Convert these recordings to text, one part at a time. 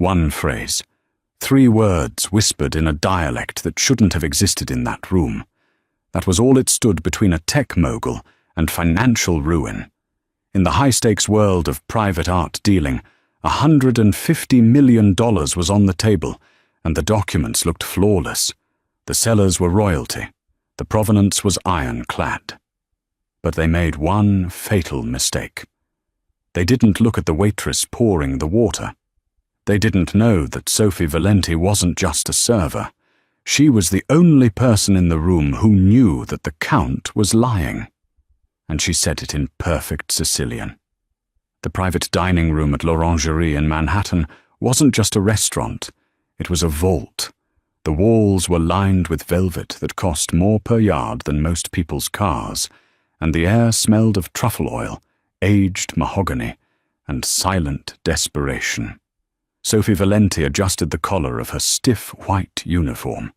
One phrase. 3 words whispered in a dialect that shouldn't have existed in that room. That was all it stood between a tech mogul and financial ruin. In the high-stakes world of private art dealing, $150 million was on the table, and the documents looked flawless. The sellers were royalty. The provenance was ironclad. But they made one fatal mistake. They didn't look at the waitress pouring the water. They didn't know that Sophie Valenti wasn't just a server. She was the only person in the room who knew that the Count was lying. And she said it in perfect Sicilian. The private dining room at l'Orangerie in Manhattan wasn't just a restaurant. It was a vault. The walls were lined with velvet that cost more per yard than most people's cars, and the air smelled of truffle oil, aged mahogany, and silent desperation. Sophie Valenti adjusted the collar of her stiff white uniform.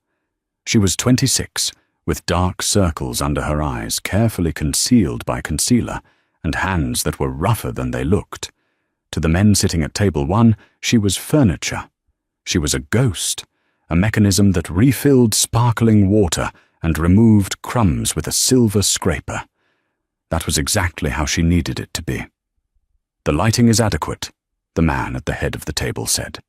She was 26, with dark circles under her eyes carefully concealed by concealer, and hands that were rougher than they looked. To the men sitting at table 1, she was furniture. She was a ghost, a mechanism that refilled sparkling water and removed crumbs with a silver scraper. That was exactly how she needed it to be. "The lighting is adequate," the man at the head of the table said.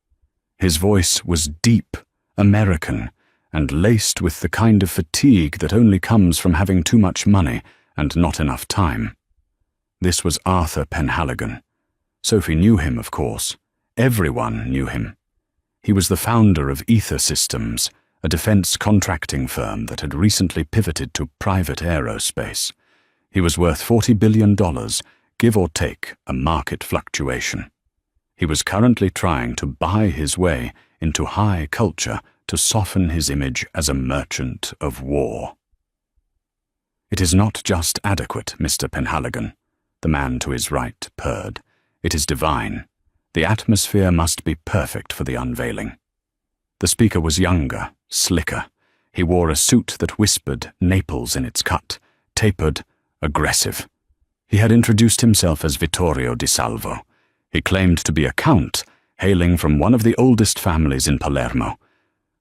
His voice was deep, American, and laced with the kind of fatigue that only comes from having too much money and not enough time. This was Arthur Penhaligon. Sophie knew him, of course. Everyone knew him. He was the founder of Ether Systems, a defense contracting firm that had recently pivoted to private aerospace. He was worth $40 billion, give or take a market fluctuation. He was currently trying to buy his way into high culture to soften his image as a merchant of war. "It is not just adequate, Mr. Penhaligon," the man to his right purred. "It is divine. The atmosphere must be perfect for the unveiling." The speaker was younger, slicker. He wore a suit that whispered Naples in its cut, tapered, aggressive. He had introduced himself as Vittorio Di Salvo. He claimed to be a count, hailing from one of the oldest families in Palermo.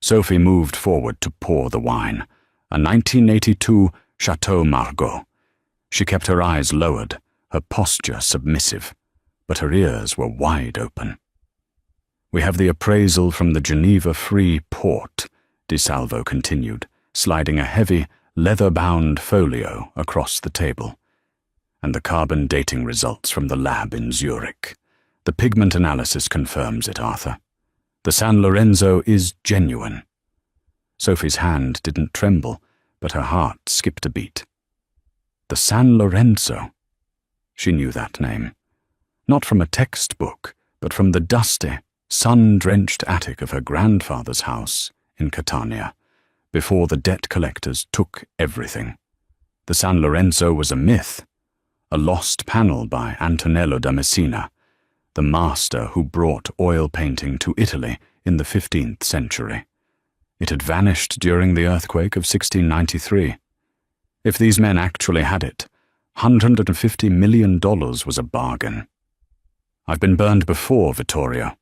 Sophie moved forward to pour the wine, a 1982 Chateau Margaux. She kept her eyes lowered, her posture submissive, but her ears were wide open. "We have the appraisal from the Geneva Free Port," Di Salvo continued, sliding a heavy, leather-bound folio across the table. "And the carbon dating results from the lab in Zurich. The pigment analysis confirms it, Arthur. The San Lorenzo is genuine." Sophie's hand didn't tremble, but her heart skipped a beat. The San Lorenzo. She knew that name. Not from a textbook, but from the dusty, sun-drenched attic of her grandfather's house in Catania, before the debt collectors took everything. The San Lorenzo was a myth, a lost panel by Antonello da Messina, the master who brought oil painting to Italy in the 15th century. It had vanished during the earthquake of 1693. If these men actually had it, $150 million was a bargain. "I've been burned before, Vittorio,"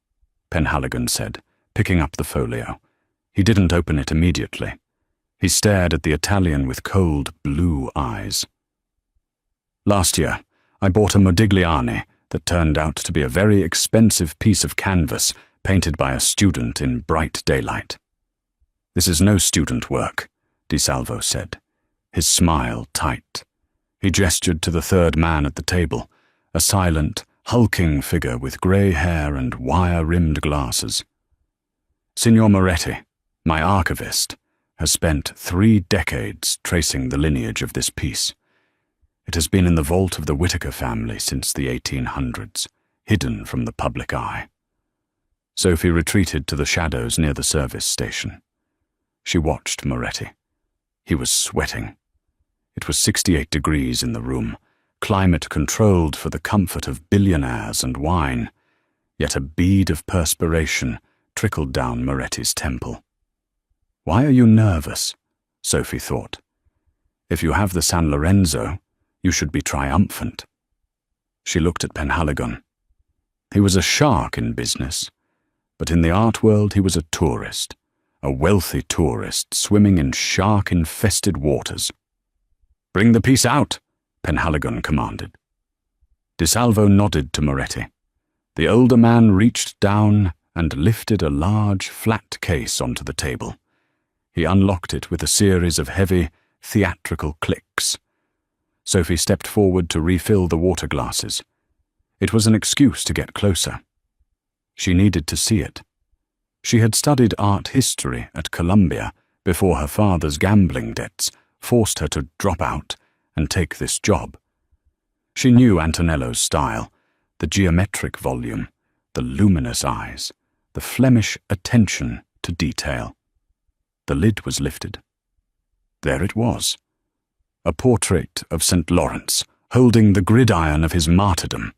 Penhaligon said, picking up the folio. He didn't open it immediately. He stared at the Italian with cold blue eyes. "Last year, I bought a Modigliani that turned out to be a very expensive piece of canvas painted by a student in bright daylight." "This is no student work," Di Salvo said, his smile tight. He gestured to the third man at the table, a silent, hulking figure with grey hair and wire-rimmed glasses. "Signor Moretti, my archivist, has spent 3 decades tracing the lineage of this piece. It has been in the vault of the Whittaker family since the 1800s, hidden from the public eye." Sophie retreated to the shadows near the service station. She watched Moretti. He was sweating. It was 68 degrees in the room, climate controlled for the comfort of billionaires and wine, yet a bead of perspiration trickled down Moretti's temple. "Why are you nervous?" Sophie thought. "If you have the San Lorenzo, you should be triumphant." She looked at Penhaligon. He was a shark in business. But in the art world he was a tourist, a wealthy tourist swimming in shark-infested waters. "Bring the piece out," Penhaligon commanded. DeSalvo nodded to Moretti. The older man reached down and lifted a large, flat case onto the table. He unlocked it with a series of heavy, theatrical clicks. Sophie stepped forward to refill the water glasses. It was an excuse to get closer. She needed to see it. She had studied art history at Columbia before her father's gambling debts forced her to drop out and take this job. She knew Antonello's style, the geometric volume, the luminous eyes, the Flemish attention to detail. The lid was lifted. There it was, a portrait of St. Lawrence, holding the gridiron of his martyrdom.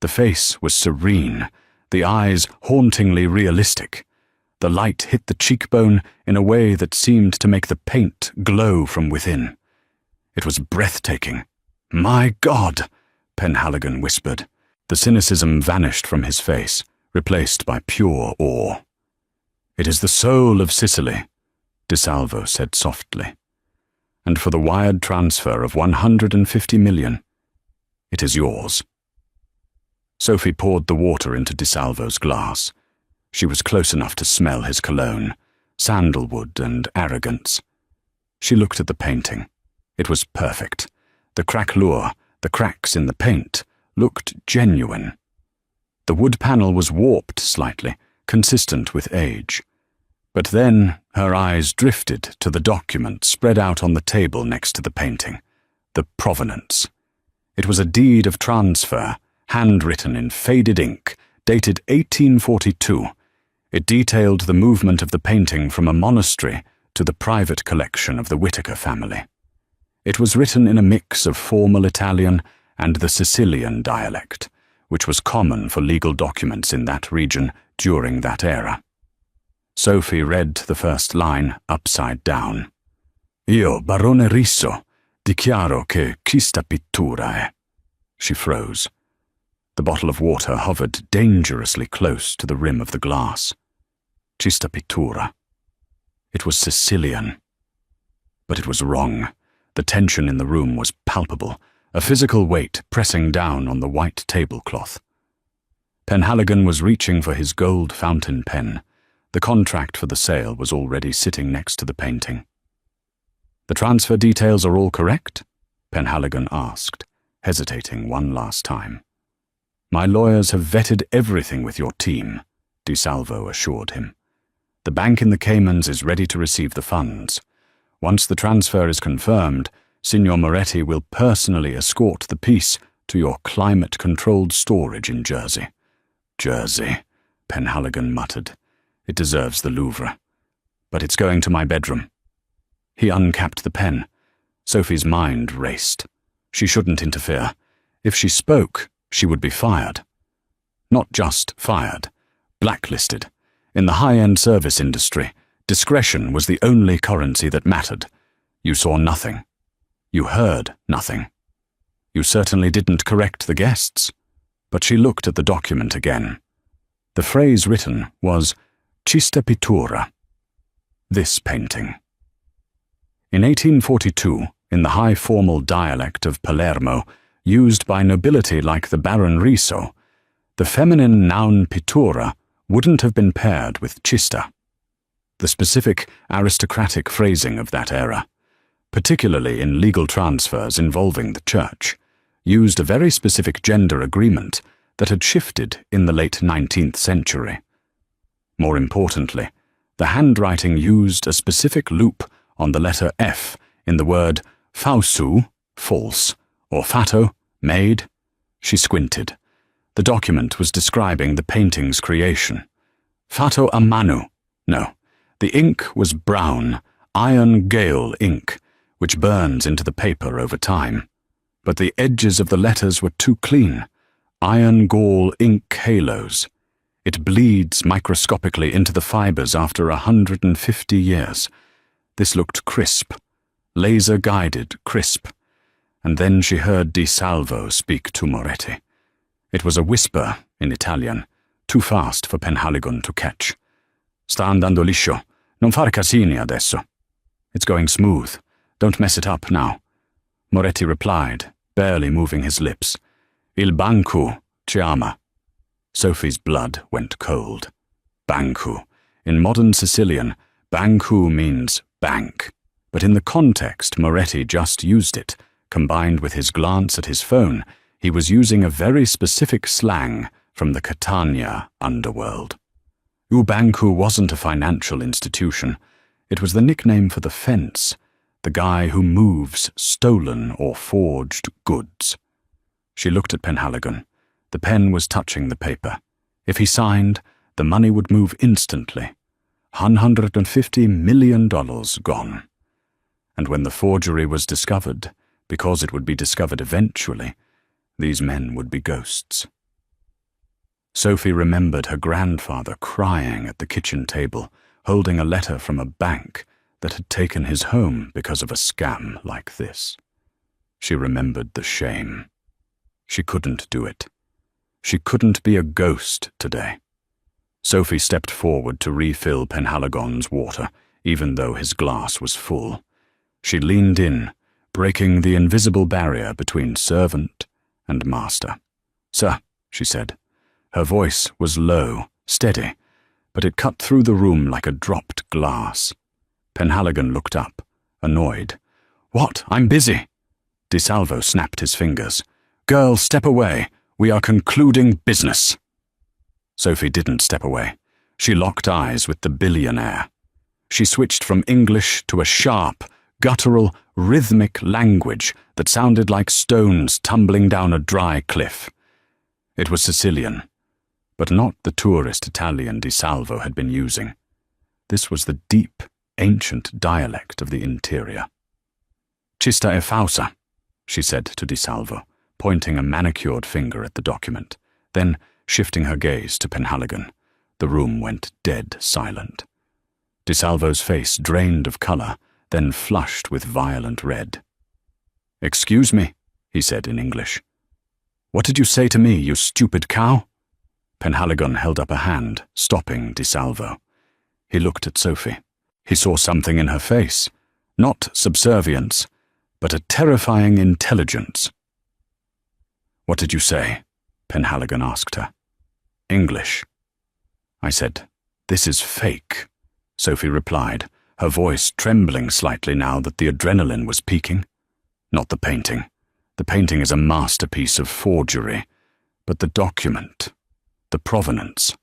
The face was serene, the eyes hauntingly realistic. The light hit the cheekbone in a way that seemed to make the paint glow from within. It was breathtaking. "My God," Penhaligon whispered. The cynicism vanished from his face, replaced by pure awe. "It is the soul of Sicily," DeSalvo said softly. "And for the wired transfer of 150 million, it is yours." Sophie poured the water into DeSalvo's glass. She was close enough to smell his cologne, sandalwood and arrogance. She looked at the painting. It was perfect. The craquelure, the cracks in the paint, looked genuine. The wood panel was warped slightly, consistent with age. But then her eyes drifted to the document spread out on the table next to the painting, the provenance. It was a deed of transfer, handwritten in faded ink, dated 1842. It detailed the movement of the painting from a monastery to the private collection of the Whitaker family. It was written in a mix of formal Italian and the Sicilian dialect, which was common for legal documents in that region during that era. Sophie read the first line upside down. "Io, Barone Risso, dichiaro che questa pittura è." She froze. The bottle of water hovered dangerously close to the rim of the glass. Questa pittura. It was Sicilian. But it was wrong. The tension in the room was palpable, a physical weight pressing down on the white tablecloth. Penhaligon was reaching for his gold fountain pen. The contract for the sale was already sitting next to the painting. "The transfer details are all correct?" Penhaligon asked, hesitating one last time. "My lawyers have vetted everything with your team," DeSalvo assured him. "The bank in the Caymans is ready to receive the funds. Once the transfer is confirmed, Signor Moretti will personally escort the piece to your climate-controlled storage in Jersey." "Jersey," Penhaligon muttered. "It deserves the Louvre. But it's going to my bedroom." He uncapped the pen. Sophie's mind raced. She shouldn't interfere. If she spoke, she would be fired. Not just fired, blacklisted. In the high-end service industry, discretion was the only currency that mattered. You saw nothing. You heard nothing. You certainly didn't correct the guests. But she looked at the document again. The phrase written was "Questa pittura," this painting. In 1842, in the high formal dialect of Palermo, used by nobility like the Baron Riso, the feminine noun pittura wouldn't have been paired with cista, the specific aristocratic phrasing of that era, particularly in legal transfers involving the church, used a very specific gender agreement that had shifted in the late 19th century. More importantly, the handwriting used a specific loop on the letter F in the word fausu, false, or fatto, made. She squinted. The document was describing the painting's creation. Fatto a mano. No, the ink was brown, iron gale ink, which burns into the paper over time. But the edges of the letters were too clean. Iron gall ink halos. It bleeds microscopically into the fibers after 150 years. This looked crisp, laser-guided crisp. And then she heard DeSalvo speak to Moretti. It was a whisper in Italian, too fast for Penhaligon to catch. Sta andando liscio. Non fare casini adesso. It's going smooth. Don't mess it up now. Moretti replied, barely moving his lips. Il banco ci ama. Sophie's blood went cold. Banco. In modern Sicilian, banco means bank. But in the context Moretti just used it, combined with his glance at his phone, he was using a very specific slang from the Catania underworld. U banco wasn't a financial institution. It was the nickname for the fence, the guy who moves stolen or forged goods. She looked at Penhaligon. The pen was touching the paper. If he signed, the money would move instantly. $150 million gone. And when the forgery was discovered, because it would be discovered eventually, these men would be ghosts. Sophie remembered her grandfather crying at the kitchen table, holding a letter from a bank that had taken his home because of a scam like this. She remembered the shame. She couldn't do it. She couldn't be a ghost today. Sophie stepped forward to refill Penhaligon's water, even though his glass was full. She leaned in, breaking the invisible barrier between servant and master. "Sir," she said. Her voice was low, steady, but it cut through the room like a dropped glass. Penhaligon looked up, annoyed. "What? I'm busy." DeSalvo snapped his fingers. "Girl, step away. We are concluding business." Sophie didn't step away. She locked eyes with the billionaire. She switched from English to a sharp, guttural, rhythmic language that sounded like stones tumbling down a dry cliff. It was Sicilian, but not the tourist Italian DeSalvo had been using. This was the deep, ancient dialect of the interior. "Cista e fausa," she said to DeSalvo, pointing a manicured finger at the document. Then, shifting her gaze to Penhaligon, the room went dead silent. DeSalvo's face drained of color, then flushed with violent red. "Excuse me," he said in English. "What did you say to me, you stupid cow?" Penhaligon held up a hand, stopping DeSalvo. He looked at Sophie. He saw something in her face, not subservience, but a terrifying intelligence. "What did you say?" Penhaligon asked her. "English." I said, "This is fake," Sophie replied, her voice trembling slightly now that the adrenaline was peaking. "Not the painting. The painting is a masterpiece of forgery. But the document, the provenance,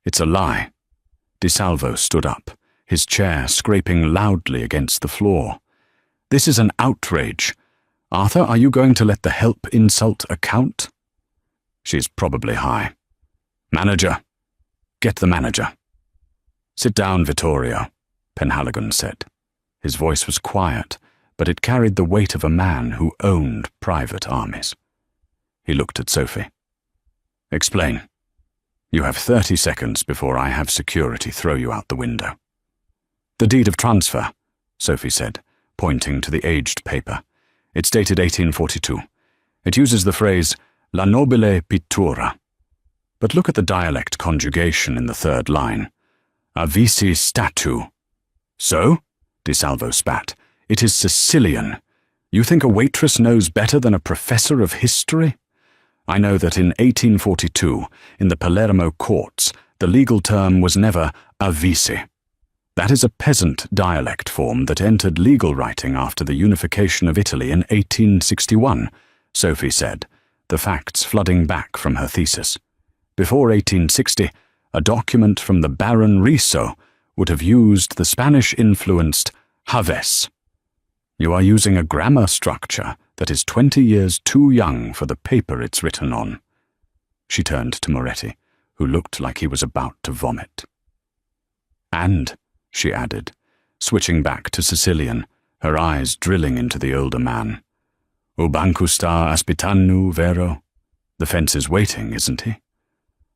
it's a lie." DeSalvo stood up, his chair scraping loudly against the floor. "This is an outrage. Arthur, are you going to let the help insult account?" "She's probably high." "Manager. Get the manager." "Sit down, Vittorio," Penhaligon said. His voice was quiet, but it carried the weight of a man who owned private armies. He looked at Sophie. "Explain. You have 30 seconds before I have security throw you out the window." "The deed of transfer," Sophie said, pointing to the aged paper. "It's dated 1842. It uses the phrase, la nobile pittura. But look at the dialect conjugation in the third line. Avisi statu." "So?" DeSalvo spat. "It is Sicilian. You think a waitress knows better than a professor of history? I know that in 1842, in the Palermo courts, the legal term was never avisi. That is a peasant dialect form that entered legal writing after the unification of Italy in 1861, Sophie said, the facts flooding back from her thesis. Before 1860, a document from the Baron Riso would have used the Spanish-influenced haves. You are using a grammar structure that is 20 years too young for the paper it's written on." She turned to Moretti, who looked like he was about to vomit. "And," she added, switching back to Sicilian, her eyes drilling into the older man, "O banco sta aspettando, vero? The fence is waiting, isn't he?"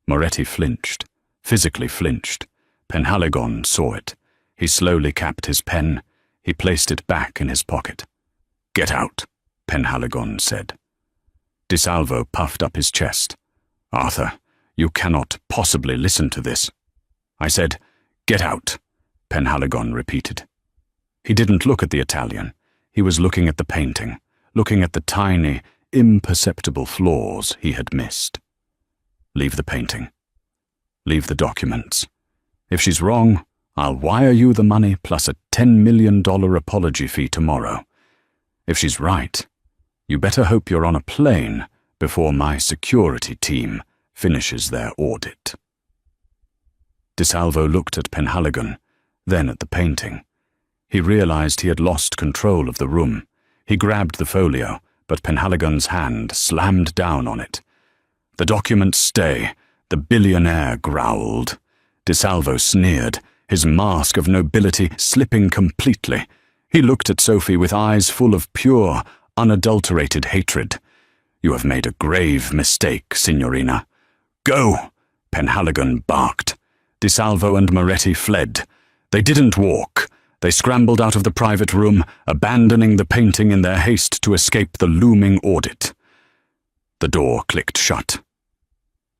Moretti flinched, physically flinched. Penhaligon saw it. He slowly capped his pen. He placed it back in his pocket. "Get out," Penhaligon said. DeSalvo puffed up his chest. "Arthur, You cannot possibly listen to this. I said, "Get out," Penhaligon repeated. He didn't look at the Italian. He was looking at the painting, looking at the tiny, imperceptible flaws he had missed. "Leave the painting. Leave the documents. If she's wrong, I'll wire you the money plus a $10 million apology fee tomorrow. If she's right, you better hope you're on a plane before my security team finishes their audit." DeSalvo looked at Penhaligon, then at the painting. He realized he had lost control of the room. He grabbed the folio, but Penhaligon's hand slammed down on it. "The documents stay," the billionaire growled. DeSalvo sneered, his mask of nobility slipping completely. He looked at Sophie with eyes full of pure, unadulterated hatred. "You have made a grave mistake, Signorina." "Go!" Penhaligon barked. DeSalvo and Moretti fled. They didn't walk. They scrambled out of the private room, abandoning the painting in their haste to escape the looming audit. The door clicked shut.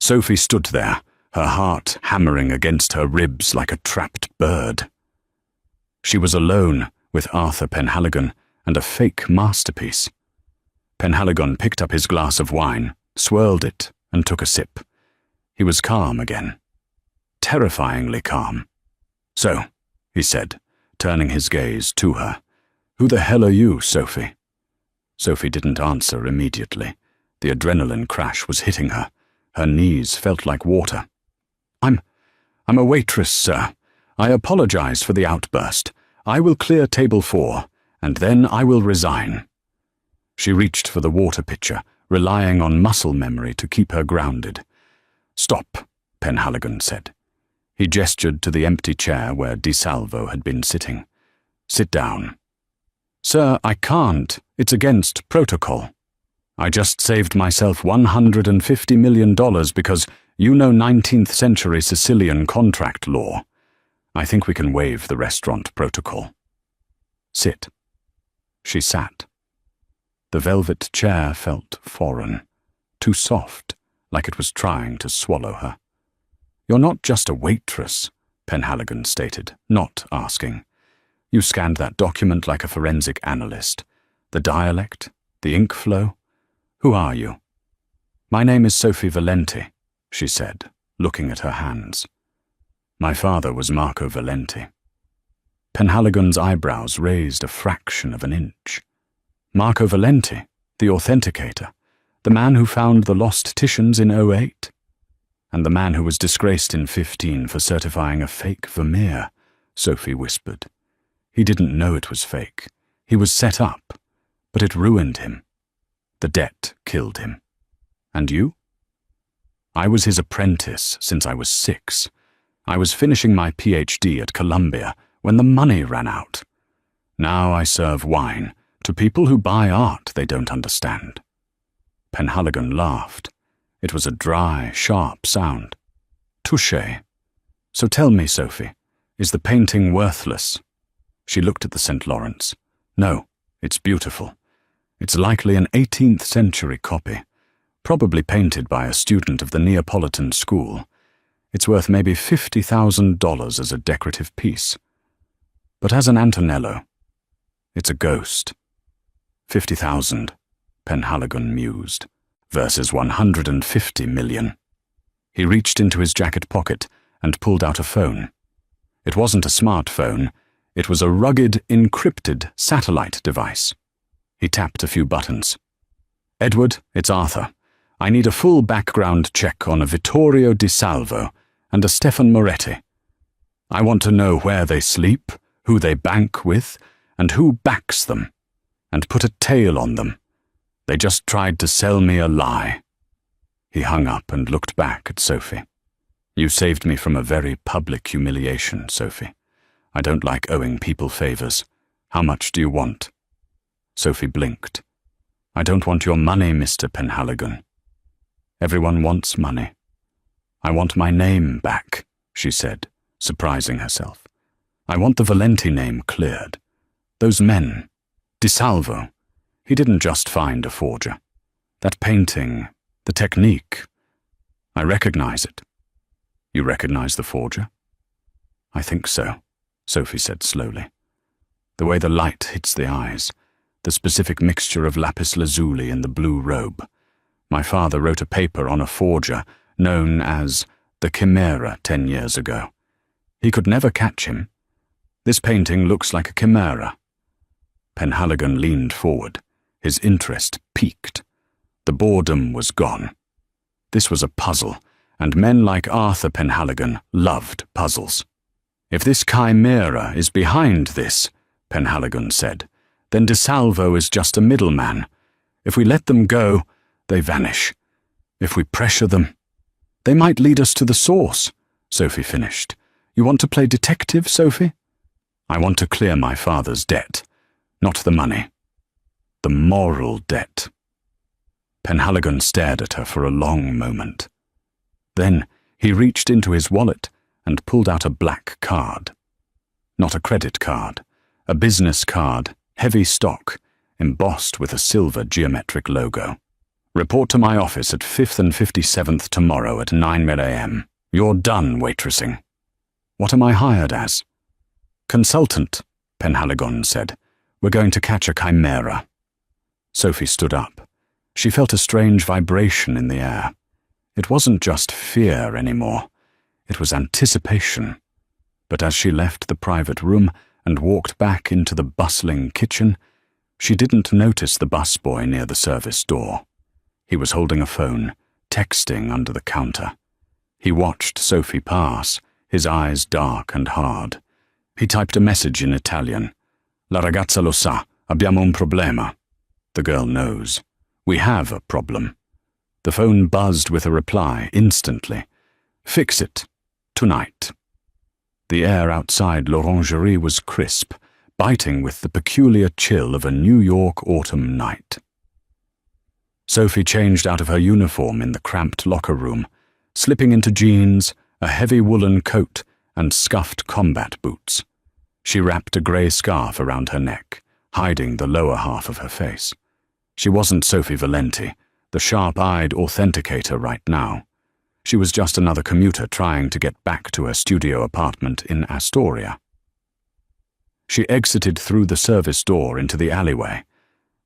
Sophie stood there, her heart hammering against her ribs like a trapped bird. She was alone with Arthur Penhaligon and a fake masterpiece. Penhaligon picked up his glass of wine, swirled it, and took a sip. He was calm again. Terrifyingly calm. "So," he said, turning his gaze to her, "who the hell are you, Sophie?" Sophie didn't answer immediately. The adrenaline crash was hitting her. Her knees felt like water. I'm a waitress, sir. I apologize for the outburst. I will clear table 4, and then I will resign." She reached for the water pitcher, relying on muscle memory to keep her grounded. "Stop," Penhaligon said. He gestured to the empty chair where DeSalvo had been sitting. "Sit down." "Sir, I can't. It's against protocol. I just saved myself $150 million because you know 19th century Sicilian contract law. I think we can waive the restaurant protocol." "Sit." She sat. The velvet chair felt foreign, too soft, like it was trying to swallow her. "You're not just a waitress," Penhaligon stated, not asking. "You scanned that document like a forensic analyst. The dialect, the ink flow. Who are you?" "My name is Sophie Valenti," she said, looking at her hands. "My father was Marco Valenti." Penhaligon's eyebrows raised a fraction of an inch. "Marco Valenti, the authenticator, the man who found the lost Titians in 08? And the man who was disgraced in 15 for certifying a fake Vermeer," Sophie whispered. "He didn't know it was fake. He was set up, but it ruined him. The debt killed him. And you?" "I was his apprentice since I was 6. I was finishing my PhD at Columbia when the money ran out. Now I serve wine to people who buy art they don't understand." Penhaligon laughed. It was a dry, sharp sound. "Touché. So tell me, Sophie, is the painting worthless?" She looked at the St. Lawrence. "No, it's beautiful. It's likely an 18th century copy, probably painted by a student of the Neapolitan school. It's worth maybe $50,000 as a decorative piece. But as an Antonello, it's a ghost." "50,000, Penhaligon mused, versus 150 million. He reached into his jacket pocket and pulled out a phone. It wasn't a smartphone. It was a rugged, encrypted satellite device. He tapped a few buttons. "Edward, it's Arthur. I need a full background check on a Vittorio DeSalvo and a Stefan Moretti. I want to know where they sleep, who they bank with, and who backs them, and put a tail on them. They just tried to sell me a lie." He hung up and looked back at Sophie. "You saved me from a very public humiliation, Sophie. I don't like owing people favors. How much do you want?" Sophie blinked. "I don't want your money, Mr. Penhaligon." "Everyone wants money." "I want my name back," she said, surprising herself. "I want the Valenti name cleared. Those men, DeSalvo, he didn't just find a forger. That painting, the technique. I recognize it. You recognize the forger? I think so, Sophie said slowly. The way the light hits the eyes, the specific mixture of lapis lazuli in the blue robe. My father wrote a paper on a forger known as the Chimera 10 years ago. He could never catch him. This painting looks like a chimera. Penhaligon leaned forward, his interest piqued. The boredom was gone. This was a puzzle, and men like Arthur Penhaligon loved puzzles. If this chimera is behind this, Penhaligon said, then DeSalvo is just a middleman. If we let them go, they vanish. If we pressure them, they might lead us to the source, Sophie finished. You want to play detective, Sophie? I want to clear my father's debt, not the money. The moral debt. Penhaligon stared at her for a long moment. Then he reached into his wallet and pulled out a black card. Not a credit card, a business card, heavy stock, embossed with a silver geometric logo. Report to my office at 5th and 57th tomorrow at 9 a.m. You're done waitressing. What am I hired as? Consultant, Penhaligon said. We're going to catch a chimera. Sophie stood up. She felt a strange vibration in the air. It wasn't just fear anymore. It was anticipation. But as she left the private room and walked back into the bustling kitchen, she didn't notice the busboy near the service door. He was holding a phone, texting under the counter. He watched Sophie pass, his eyes dark and hard. He typed a message in Italian. La ragazza lo sa, abbiamo un problema. The girl knows. We have a problem. The phone buzzed with a reply instantly. Fix it. Tonight. The air outside l'Orangerie was crisp, biting with the peculiar chill of a New York autumn night. Sophie changed out of her uniform in the cramped locker room, slipping into jeans, a heavy woolen coat, and scuffed combat boots. She wrapped a grey scarf around her neck, hiding the lower half of her face. She wasn't Sophie Valenti, the sharp-eyed authenticator right now. She was just another commuter trying to get back to her studio apartment in Astoria. She exited through the service door into the alleyway.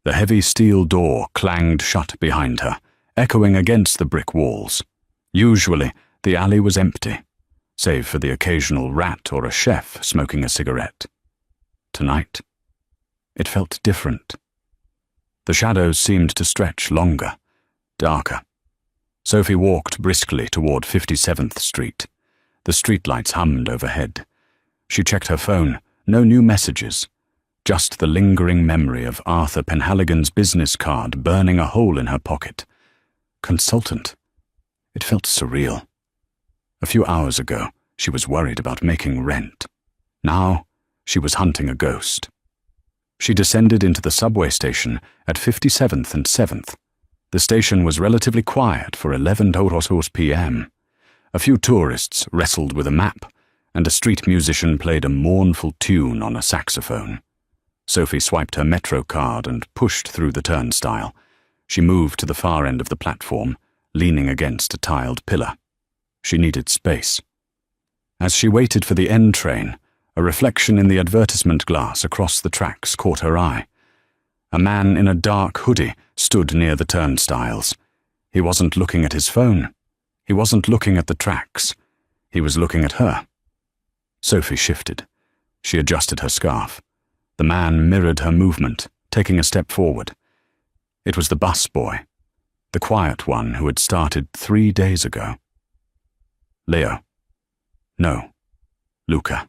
The heavy steel door clanged shut behind her, echoing against the brick walls. Usually, the alley was empty, save for the occasional rat or a chef smoking a cigarette. Tonight, it felt different. The shadows seemed to stretch longer, darker. Sophie walked briskly toward 57th Street. The streetlights hummed overhead. She checked her phone. No new messages. Just the lingering memory of Arthur Penhaligon's business card burning a hole in her pocket. Consultant. It felt surreal. A few hours ago, she was worried about making rent. Now, she was hunting a ghost. She descended into the subway station at 57th and 7th. The station was relatively quiet for 11:00 p.m. A few tourists wrestled with a map, and a street musician played a mournful tune on a saxophone. Sophie swiped her Metro card and pushed through the turnstile. She moved to the far end of the platform, leaning against a tiled pillar. She needed space. As she waited for the end train, a reflection in the advertisement glass across the tracks caught her eye. A man in a dark hoodie stood near the turnstiles. He wasn't looking at his phone. He wasn't looking at the tracks. He was looking at her. Sophie shifted. She adjusted her scarf. The man mirrored her movement, taking a step forward. It was the busboy, the quiet one who had started 3 days ago. Leo. No. Luca.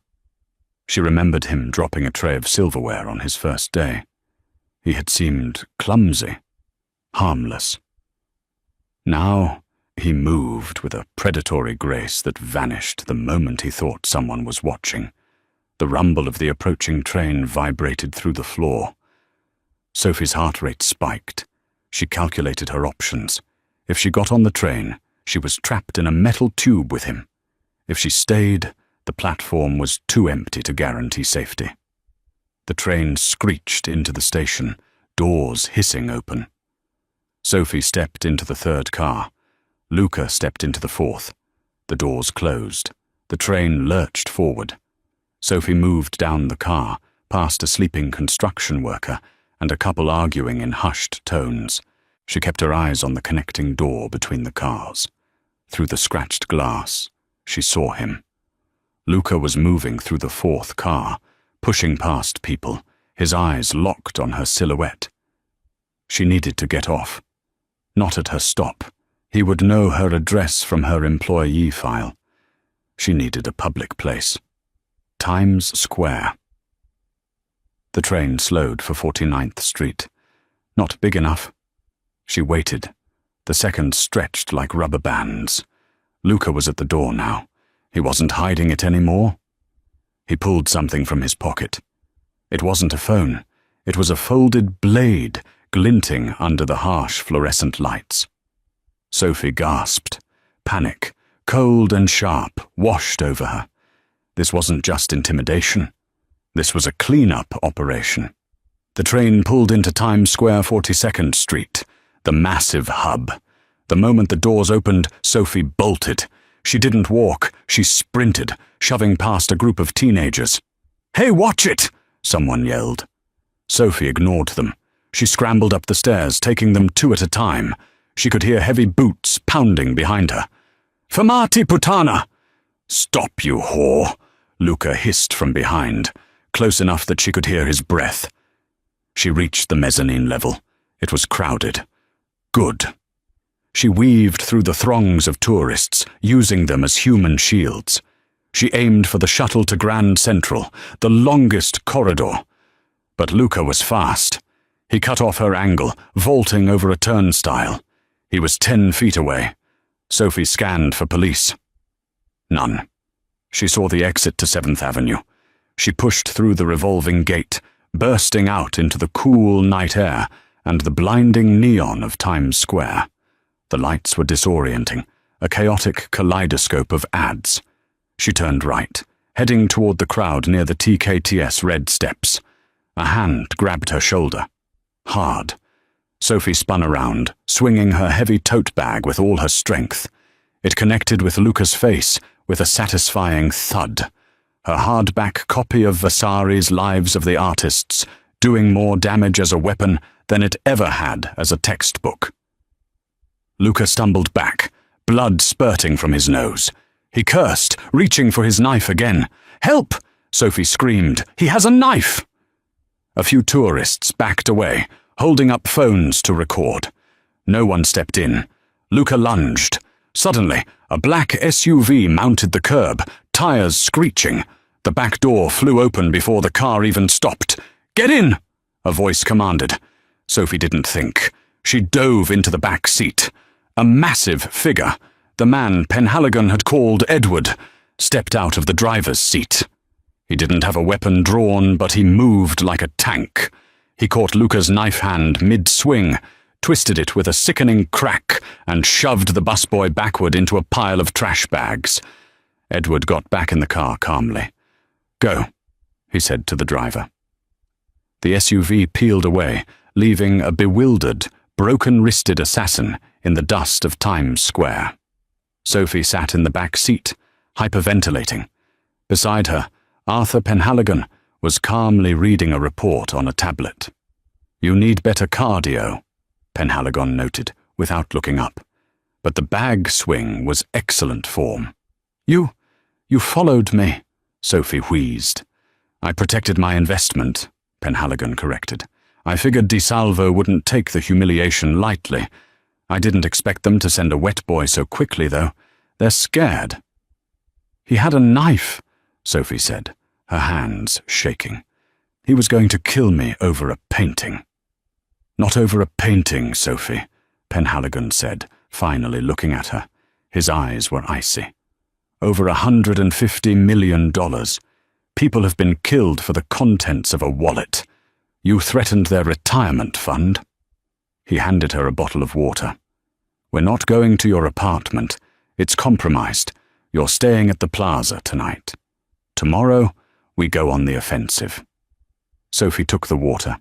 She remembered him dropping a tray of silverware on his first day. He had seemed clumsy, harmless. Now he moved with a predatory grace that vanished the moment he thought someone was watching. The rumble of the approaching train vibrated through the floor. Sophie's heart rate spiked. She calculated her options. If she got on the train, she was trapped in a metal tube with him. If she stayed, the platform was too empty to guarantee safety. The train screeched into the station, doors hissing open. Sophie stepped into the third car. Luca stepped into the fourth. The doors closed. The train lurched forward. Sophie moved down the car, past a sleeping construction worker and a couple arguing in hushed tones. She kept her eyes on the connecting door between the cars. Through the scratched glass, she saw him. Luca was moving through the fourth car, pushing past people, his eyes locked on her silhouette. She needed to get off. Not at her stop. He would know her address from her employee file. She needed a public place. Times Square. The train slowed for 49th Street. Not big enough. She waited. The seconds stretched like rubber bands. Luca was at the door now. He wasn't hiding it anymore. He pulled something from his pocket. It wasn't a phone. It was a folded blade glinting under the harsh fluorescent lights. Sophie gasped. Panic, cold and sharp, washed over her. This wasn't just intimidation. This was a clean-up operation. The train pulled into Times Square 42nd Street, the massive hub. The moment the doors opened, Sophie bolted. She didn't walk, she sprinted, shoving past a group of teenagers. "Hey, watch it!" someone yelled. Sophie ignored them. She scrambled up the stairs, taking them two at a time. She could hear heavy boots pounding behind her. "Fermati, puttana!" "Stop, you whore!" Luca hissed from behind, close enough that she could hear his breath. She reached the mezzanine level. It was crowded. Good. She weaved through the throngs of tourists, using them as human shields. She aimed for the shuttle to Grand Central, the longest corridor. But Luca was fast. He cut off her angle, vaulting over a turnstile. He was 10 feet away. Sophie scanned for police. None. She saw the exit to 7th Avenue. She pushed through the revolving gate, bursting out into the cool night air and the blinding neon of Times Square. The lights were disorienting, a chaotic kaleidoscope of ads. She turned right, heading toward the crowd near the TKTS red steps. A hand grabbed her shoulder. Hard. Sophie spun around, swinging her heavy tote bag with all her strength. It connected with Luca's face with a satisfying thud. Her hardback copy of Vasari's Lives of the Artists, doing more damage as a weapon than it ever had as a textbook. Luca stumbled back, blood spurting from his nose. He cursed, reaching for his knife again. "Help!" Sophie screamed. "He has a knife!" A few tourists backed away, holding up phones to record. No one stepped in. Luca lunged. Suddenly, a black SUV mounted the curb, tires screeching. The back door flew open before the car even stopped. "Get in!" a voice commanded. Sophie didn't think. She dove into the back seat. A massive figure, the man Penhaligon had called Edward, stepped out of the driver's seat. He didn't have a weapon drawn, but he moved like a tank. He caught Luca's knife hand mid-swing, twisted it with a sickening crack, and shoved the busboy backward into a pile of trash bags. Edward got back in the car calmly. "Go," he said to the driver. The SUV peeled away, leaving a bewildered, broken-wristed assassin in the dust of Times Square. Sophie sat in the back seat, hyperventilating. Beside her, Arthur Penhaligon was calmly reading a report on a tablet. "You need better cardio," Penhaligon noted, without looking up. But the bag swing was excellent form. You followed me," Sophie wheezed. "I protected my investment," Penhaligon corrected. "I figured DeSalvo wouldn't take the humiliation lightly. I didn't expect them to send a wet boy so quickly, though. They're scared." "He had a knife," Sophie said, her hands shaking. "He was going to kill me over a painting." "Not over a painting, Sophie," Penhaligon said, finally looking at her. His eyes were icy. "Over $150 million. People have been killed for the contents of a wallet. You threatened their retirement fund." He handed her a bottle of water. "We're not going to your apartment. It's compromised. You're staying at the plaza tonight. Tomorrow, we go on the offensive." Sophie took the water.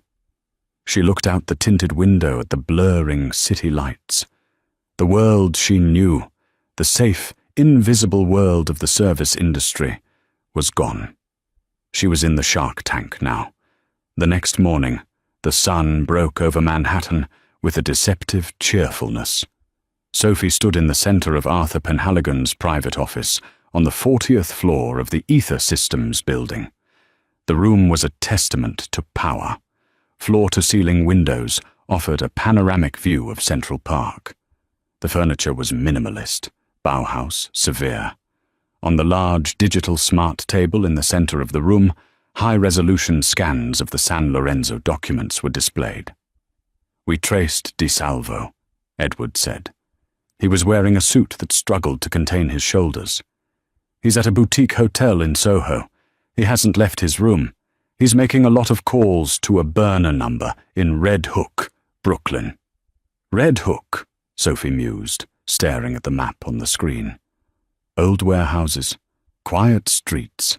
She looked out the tinted window at the blurring city lights. The world she knew, the safe, invisible world of the service industry, was gone. She was in the shark tank now. The next morning, the sun broke over Manhattan with a deceptive cheerfulness. Sophie stood in the center of Arthur Penhaligon's private office on the 40th floor of the Ether Systems building. The room was a testament to power. Floor-to-ceiling windows offered a panoramic view of Central Park. The furniture was minimalist, Bauhaus severe. On the large digital smart table in the center of the room, high-resolution scans of the San Lorenzo documents were displayed. "We traced DeSalvo," Edward said. He was wearing a suit that struggled to contain his shoulders. "He's at a boutique hotel in Soho. He hasn't left his room. He's making a lot of calls to a burner number in Red Hook, Brooklyn." "Red Hook," Sophie mused, staring at the map on the screen. Old warehouses, quiet streets,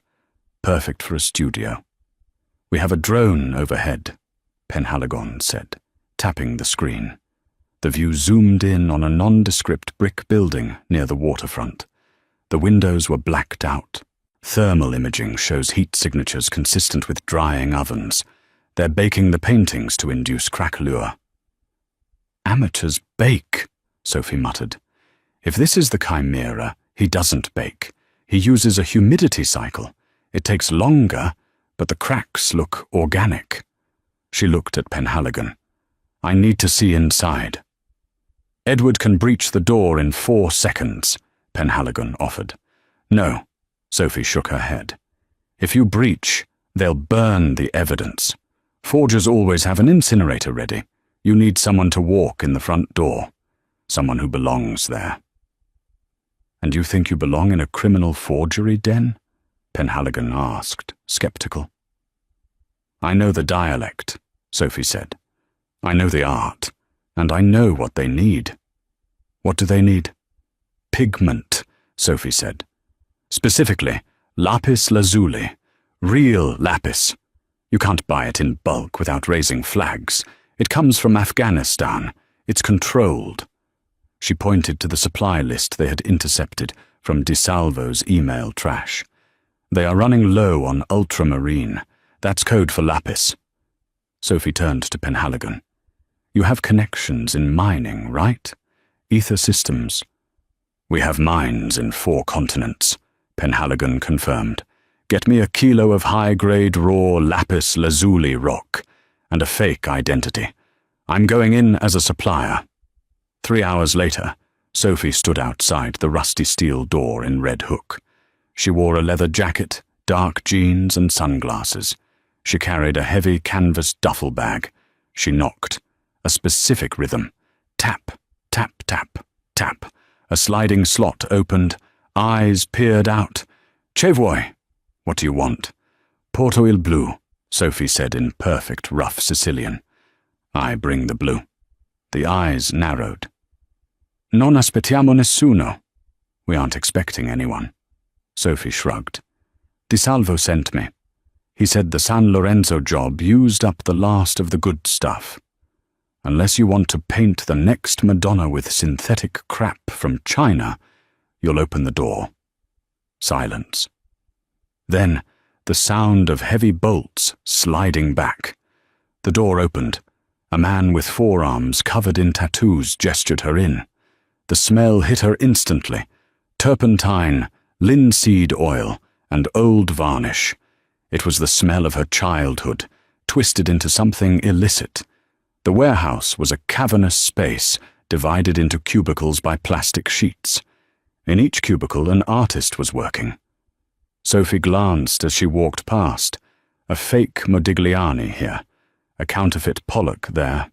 perfect for a studio. "We have a drone overhead," Penhaligon said, tapping the screen. The view zoomed in on a nondescript brick building near the waterfront. The windows were blacked out. Thermal imaging shows heat signatures consistent with drying ovens. They're baking the paintings to induce craquelure. "Amateurs bake," Sophie muttered. "If this is the Chimera, he doesn't bake. He uses a humidity cycle. It takes longer, but the cracks look organic." She looked at Penhaligon. "I need to see inside." "Edward can breach the door in 4 seconds, Penhaligon offered. "No," Sophie shook her head. "If you breach, they'll burn the evidence. Forgers always have an incinerator ready. You need someone to walk in the front door. Someone who belongs there." "And you think you belong in a criminal forgery den?" Penhaligon asked, skeptical. "I know the dialect," Sophie said. "I know the art, and I know what they need." "What do they need?" "Pigment," Sophie said. "Specifically, lapis lazuli, real lapis. You can't buy it in bulk without raising flags. It comes from Afghanistan. It's controlled." She pointed to the supply list they had intercepted from DeSalvo's email trash. "They are running low on ultramarine. That's code for lapis." Sophie turned to Penhaligon. "You have connections in mining, right? Ether Systems." "We have mines in 4 continents," Penhaligon confirmed. "Get me a kilo of high-grade raw lapis lazuli rock and a fake identity. I'm going in as a supplier." 3 hours later, Sophie stood outside the rusty steel door in Red Hook. She wore a leather jacket, dark jeans, and sunglasses. She carried a heavy canvas duffel bag. She knocked. A specific rhythm. Tap, tap, tap, tap. A sliding slot opened. Eyes peered out. "Che vuoi?" "What do you want?" "Porto il blu," Sophie said in perfect rough Sicilian. "I bring the blue." The eyes narrowed. "Non aspettiamo nessuno." "We aren't expecting anyone." Sophie shrugged. "DeSalvo sent me. He said the San Lorenzo job used up the last of the good stuff. Unless you want to paint the next Madonna with synthetic crap from China, you'll open the door." Silence. Then, the sound of heavy bolts sliding back. The door opened. A man with forearms covered in tattoos gestured her in. The smell hit her instantly. Turpentine, linseed oil, and old varnish. It was the smell of her childhood, twisted into something illicit. The warehouse was a cavernous space divided into cubicles by plastic sheets. In each cubicle, an artist was working. Sophie glanced as she walked past. A fake Modigliani here, a counterfeit Pollock there.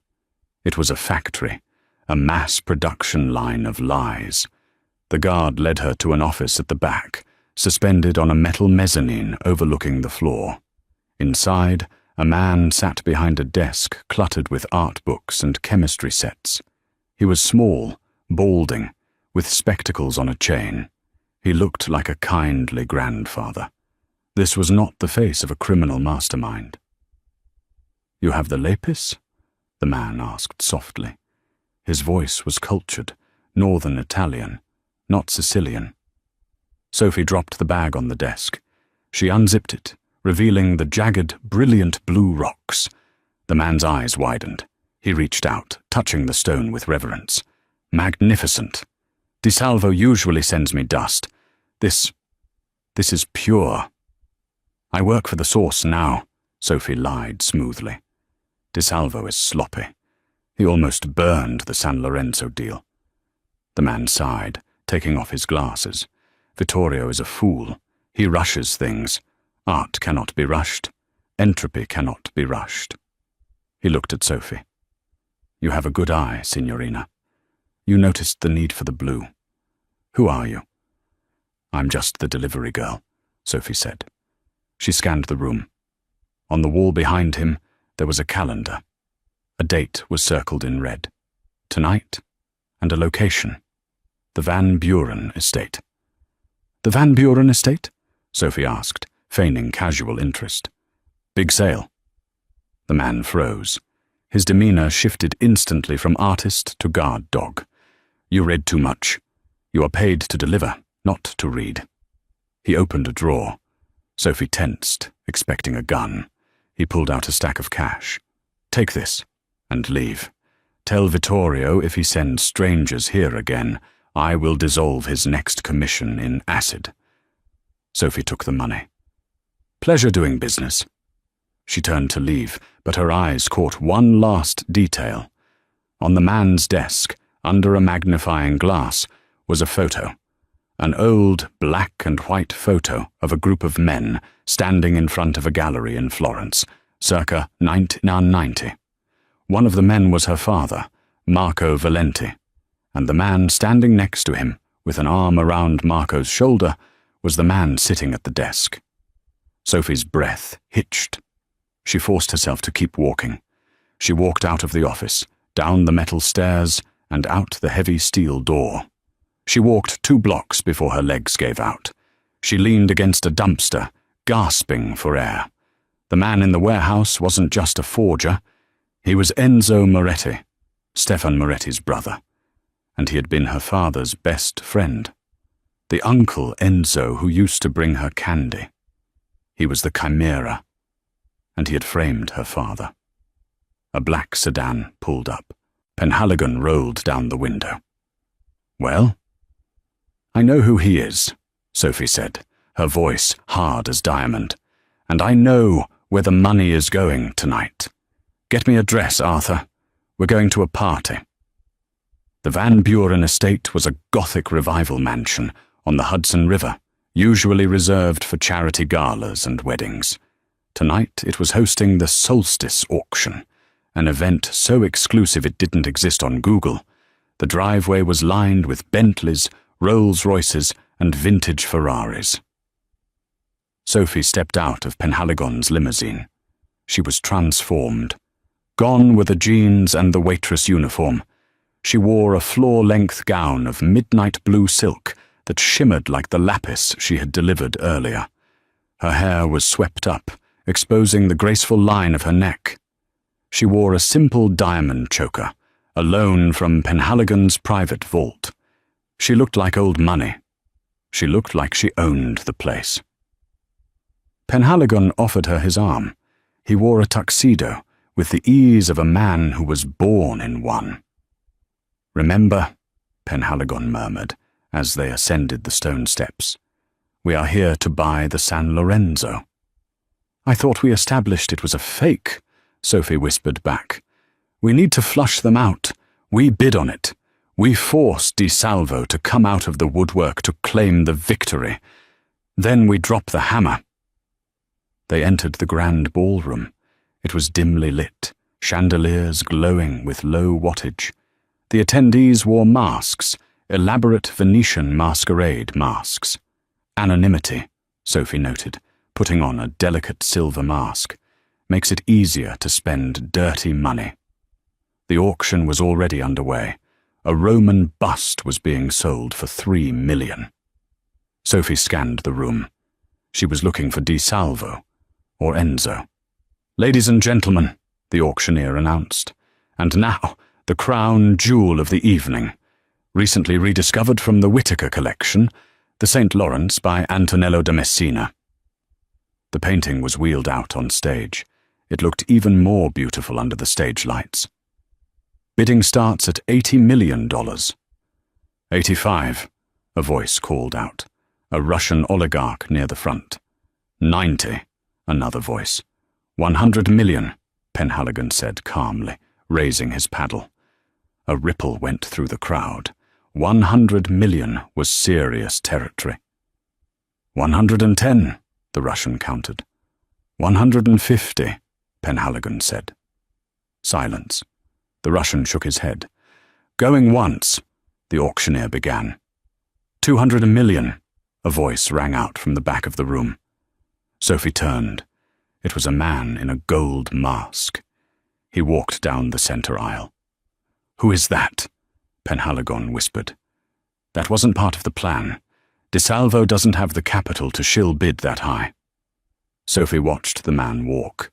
It was a factory, a mass production line of lies. The guard led her to an office at the back, suspended on a metal mezzanine overlooking the floor. Inside, a man sat behind a desk cluttered with art books and chemistry sets. He was small, balding, with spectacles on a chain. He looked like a kindly grandfather. This was not the face of a criminal mastermind. "You have the lapis?" the man asked softly. His voice was cultured, northern Italian, not Sicilian. Sophie dropped the bag on the desk. She unzipped it, revealing the jagged, brilliant blue rocks. The man's eyes widened. He reached out, touching the stone with reverence. Magnificent. DiSalvo usually sends me dust. This is pure. I work for the source now, Sophie lied smoothly. DiSalvo is sloppy. He almost burned the San Lorenzo deal. The man sighed, taking off his glasses. Vittorio is a fool. He rushes things. Art cannot be rushed. Entropy cannot be rushed. He looked at Sophie. You have a good eye, Signorina. You noticed the need for the blue. Who are you? I'm just the delivery girl, Sophie said. She scanned the room. On the wall behind him, there was a calendar. A date was circled in red. Tonight, and a location. The Van Buren estate. The Van Buren estate? Sophie asked, feigning casual interest. Big sale. The man froze. His demeanor shifted instantly from artist to guard dog. You read too much. You are paid to deliver, not to read. He opened a drawer. Sophie tensed, expecting a gun. He pulled out a stack of cash. Take this, and leave. Tell Vittorio if he sends strangers here again, I will dissolve his next commission in acid. Sophie took the money. Pleasure doing business. She turned to leave, but her eyes caught one last detail. On the man's desk, under a magnifying glass, was a photo. An old black and white photo of a group of men standing in front of a gallery in Florence, circa 1990. One of the men was her father, Marco Valenti, and the man standing next to him, with an arm around Marco's shoulder, was the man sitting at the desk. Sophie's breath hitched. She forced herself to keep walking. She walked out of the office, down the metal stairs, and out the heavy steel door. She walked 2 blocks before her legs gave out. She leaned against a dumpster, gasping for air. The man in the warehouse wasn't just a forger. He was Enzo Moretti, Stefan Moretti's brother, and he had been her father's best friend. The uncle Enzo who used to bring her candy. He was the chimera, and he had framed her father. A black sedan pulled up. Penhaligon rolled down the window. Well? I know who he is, Sophie said, her voice hard as diamond. And I know where the money is going tonight. Get me a dress, Arthur. We're going to a party. The Van Buren estate was a Gothic revival mansion on the Hudson River, usually reserved for charity galas and weddings. Tonight it was hosting the Solstice Auction, an event so exclusive it didn't exist on Google. The driveway was lined with Bentleys, Rolls-Royces, and vintage Ferraris. Sophie stepped out of Penhaligon's limousine. She was transformed. Gone were the jeans and the waitress uniform. She wore a floor-length gown of midnight blue silk that shimmered like the lapis she had delivered earlier. Her hair was swept up, exposing the graceful line of her neck. She wore a simple diamond choker, a loan from Penhaligon's private vault. She looked like old money. She looked like she owned the place. Penhaligon offered her his arm. He wore a tuxedo, with the ease of a man who was born in one. Remember, Penhaligon murmured, as they ascended the stone steps. We are here to buy the San Lorenzo. I thought we established it was a fake, Sophie whispered back. We need to flush them out. We bid on it. We forced DiSalvo to come out of the woodwork to claim the victory. Then we drop the hammer. They entered the grand ballroom. It was dimly lit, chandeliers glowing with low wattage. The attendees wore masks, elaborate Venetian masquerade masks. Anonymity, Sophie noted, putting on a delicate silver mask, makes it easier to spend dirty money. The auction was already underway. A Roman bust was being sold for $3 million. Sophie scanned the room. She was looking for DiSalvo, or Enzo. Ladies and gentlemen, the auctioneer announced, and now the crown jewel of the evening, Recently rediscovered from the Whitaker collection, the St. Lawrence by Antonello da Messina. The painting was wheeled out on stage. It looked even more beautiful under the stage lights. Bidding starts at $80 million. 85, a voice called out, a Russian oligarch near the front. 90, another voice. 100 million, Penhaligon said calmly, raising his paddle. A ripple went through the crowd. 100 million was serious territory. 110, the Russian countered. 150, Penhaligon said. Silence. The Russian shook his head. Going once, the auctioneer began. 200 million, a voice rang out from the back of the room. Sophie turned. It was a man in a gold mask. He walked down the center aisle. Who is that? Penhaligon whispered. That wasn't part of the plan. DeSalvo doesn't have the capital to shill bid that high. Sophie watched the man walk.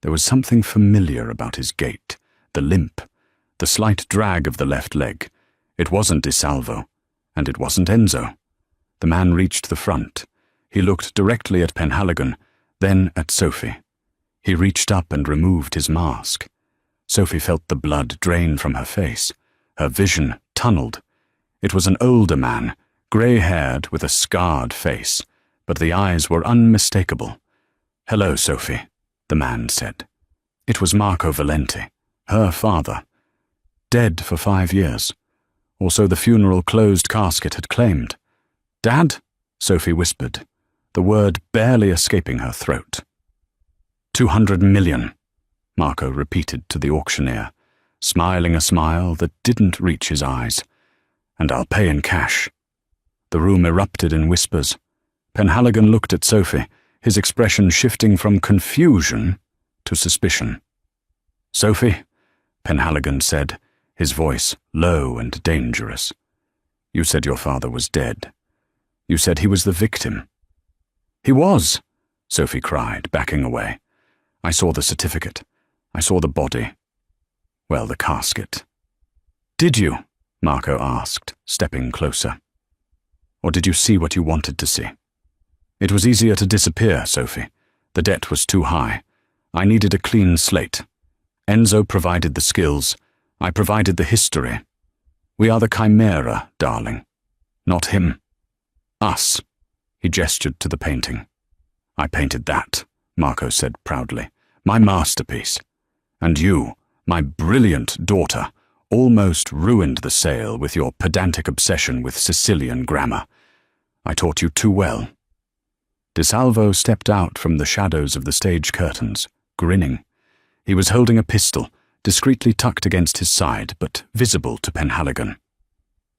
There was something familiar about his gait, the limp, the slight drag of the left leg. It wasn't DeSalvo, and it wasn't Enzo. The man reached the front. He looked directly at Penhaligon, then at Sophie. He reached up and removed his mask. Sophie felt the blood drain from her face. Her vision tunneled. It was an older man, grey-haired with a scarred face, but the eyes were unmistakable. Hello, Sophie, the man said. It was Marco Valenti, her father. Dead for 5 years. Or so the funeral-closed casket had claimed. Dad? Sophie whispered, the word barely escaping her throat. 200 million, Marco repeated to the auctioneer, smiling a smile that didn't reach his eyes. And I'll pay in cash. The room erupted in whispers. Penhaligon looked at Sophie, his expression shifting from confusion to suspicion. Sophie, Penhaligon said, his voice low and dangerous. You said your father was dead. You said he was the victim. He was, Sophie cried, backing away. I saw the certificate. I saw the body. Well, the casket. Did you? Marco asked, stepping closer. Or did you see what you wanted to see? It was easier to disappear, Sophie. The debt was too high. I needed a clean slate. Enzo provided the skills. I provided the history. We are the chimera, darling. Not him. Us. He gestured to the painting. I painted that, Marco said proudly. My masterpiece. And you, my brilliant daughter, almost ruined the sale with your pedantic obsession with Sicilian grammar. I taught you too well. DeSalvo stepped out from the shadows of the stage curtains, grinning. He was holding a pistol, discreetly tucked against his side, but visible to Penhaligon.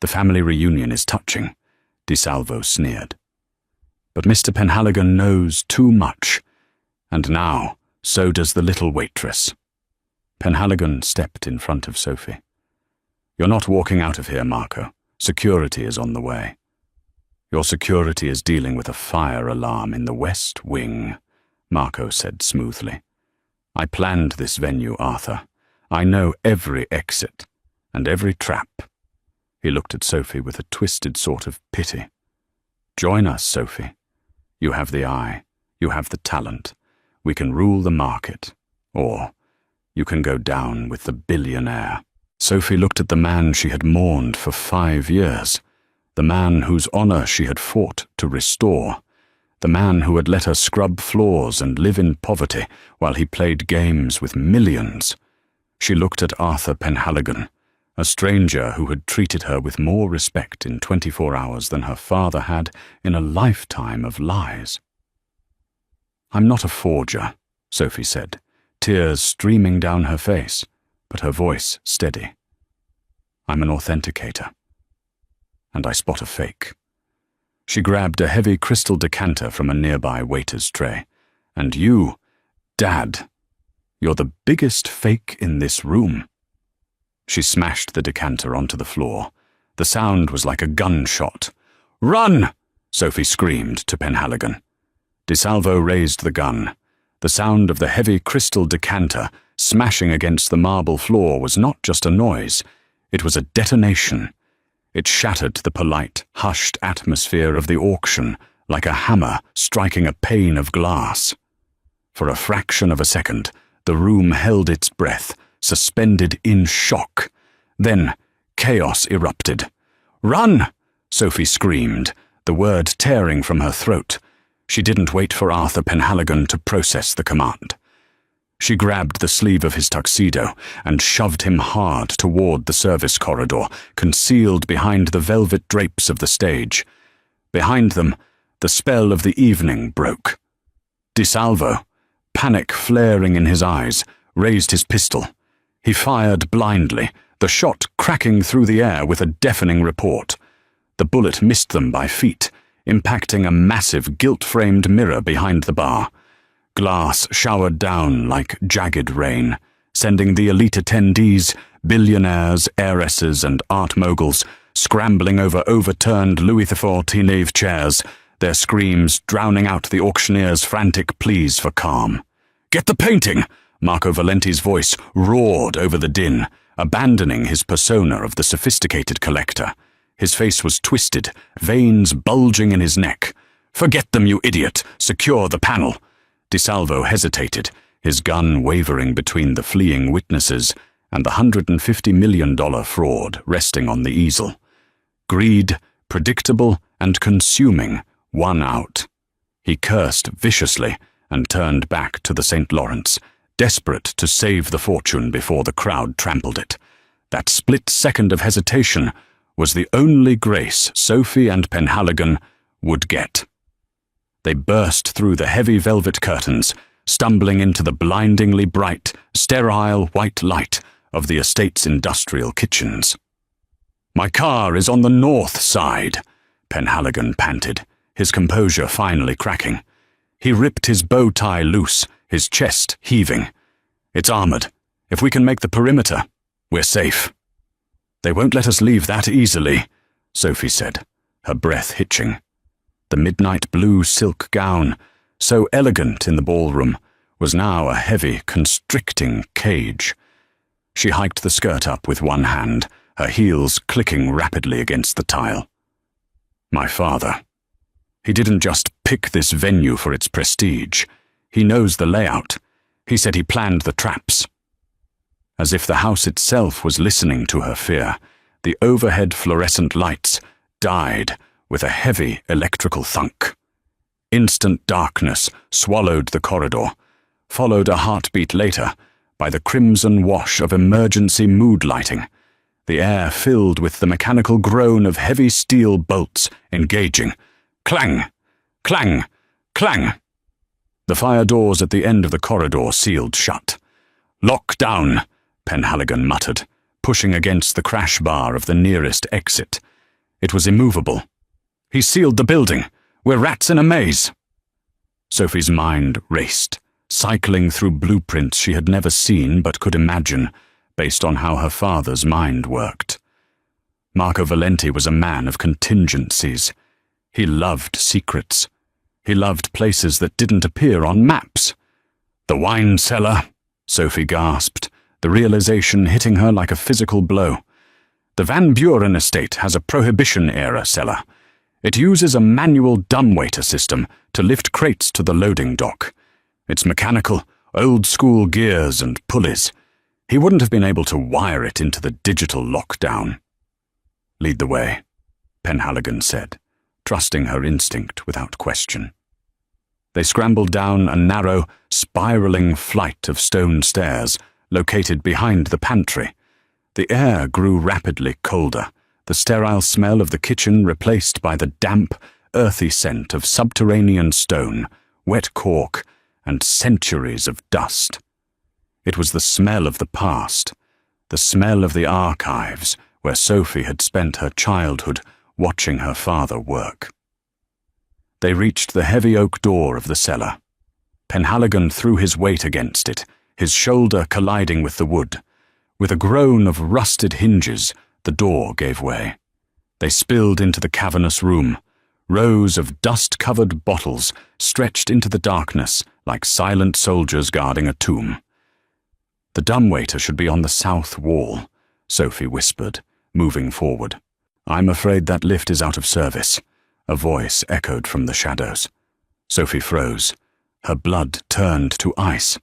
The family reunion is touching, DeSalvo sneered. But Mr. Penhaligon knows too much, and now so does the little waitress. Penhaligon stepped in front of Sophie. You're not walking out of here, Marco. Security is on the way. Your security is dealing with a fire alarm in the West Wing, Marco said smoothly. I planned this venue, Arthur. I know every exit and every trap. He looked at Sophie with a twisted sort of pity. Join us, Sophie. You have the eye. You have the talent. We can rule the market. Or you can go down with the billionaire. Sophie looked at the man she had mourned for 5 years, the man whose honor she had fought to restore, the man who had let her scrub floors and live in poverty while he played games with millions. She looked at Arthur Penhaligon, a stranger who had treated her with more respect in 24 hours than her father had in a lifetime of lies. I'm not a forger, Sophie said, tears streaming down her face, but her voice steady. I'm an authenticator. And I spot a fake. She grabbed a heavy crystal decanter from a nearby waiter's tray. And you, Dad, you're the biggest fake in this room. She smashed the decanter onto the floor. The sound was like a gunshot. Run! Sophie screamed to Penhaligon. DeSalvo raised the gun. The sound of the heavy crystal decanter smashing against the marble floor was not just a noise. It was a detonation. It shattered the polite, hushed atmosphere of the auction like a hammer striking a pane of glass. For a fraction of a second, the room held its breath, suspended in shock. Then, chaos erupted. "Run!" Sophie screamed, the word tearing from her throat. She didn't wait for Arthur Penhaligon to process the command. She grabbed the sleeve of his tuxedo and shoved him hard toward the service corridor, concealed behind the velvet drapes of the stage. Behind them, the spell of the evening broke. DeSalvo, panic flaring in his eyes, raised his pistol. He fired blindly, the shot cracking through the air with a deafening report. The bullet missed them by feet, impacting a massive gilt-framed mirror behind the bar. Glass showered down like jagged rain, sending the elite attendees, billionaires, heiresses, and art moguls scrambling over overturned Louis XIV chairs, their screams drowning out the auctioneer's frantic pleas for calm. "Get the painting!" Marco Valenti's voice roared over the din, abandoning his persona of the sophisticated collector. His face was twisted, veins bulging in his neck. "Forget them, you idiot! Secure the panel!" DeSalvo hesitated, his gun wavering between the fleeing witnesses and the $150 million fraud resting on the easel. Greed, predictable and consuming, won out. He cursed viciously and turned back to the St. Lawrence, desperate to save the fortune before the crowd trampled it. That split second of hesitation was the only grace Sophie and Penhaligon would get. They burst through the heavy velvet curtains, stumbling into the blindingly bright, sterile white light of the estate's industrial kitchens. "My car is on the north side," Penhaligon panted, his composure finally cracking. He ripped his bow tie loose, his chest heaving. "It's armored. If we can make the perimeter, we're safe." "They won't let us leave that easily," Sophie said, her breath hitching. The midnight blue silk gown, so elegant in the ballroom, was now a heavy, constricting cage. She hiked the skirt up with one hand, her heels clicking rapidly against the tile. "My father. He didn't just pick this venue for its prestige. He knows the layout. He said he planned the traps." As if the house itself was listening to her fear, the overhead fluorescent lights died with a heavy electrical thunk. Instant darkness swallowed the corridor, followed a heartbeat later by the crimson wash of emergency mood lighting, the air filled with the mechanical groan of heavy steel bolts engaging. Clang! Clang! Clang! The fire doors at the end of the corridor sealed shut. "Lock down," Penhaligon muttered, pushing against the crash bar of the nearest exit. It was immovable. "He sealed the building. We're rats in a maze." Sophie's mind raced, cycling through blueprints she had never seen but could imagine, based on how her father's mind worked. Marco Valenti was a man of contingencies. He loved secrets. He loved places that didn't appear on maps. "The wine cellar," Sophie gasped, the realization hitting her like a physical blow. "The Van Buren estate has a Prohibition-era cellar. It uses a manual dumbwaiter system to lift crates to the loading dock. It's mechanical, old-school gears and pulleys. He wouldn't have been able to wire it into the digital lockdown." "Lead the way," Penhaligon said, trusting her instinct without question. They scrambled down a narrow, spiraling flight of stone stairs located behind the pantry. The air grew rapidly colder, the sterile smell of the kitchen replaced by the damp, earthy scent of subterranean stone, wet cork, and centuries of dust. It was the smell of the past, the smell of the archives where Sophie had spent her childhood watching her father work. They reached the heavy oak door of the cellar. Penhaligon threw his weight against it, his shoulder colliding with the wood. With a groan of rusted hinges, the door gave way. They spilled into the cavernous room. Rows of dust-covered bottles stretched into the darkness like silent soldiers guarding a tomb. "The dumbwaiter should be on the south wall," Sophie whispered, moving forward. "I'm afraid that lift is out of service," a voice echoed from the shadows. Sophie froze. Her blood turned to ice.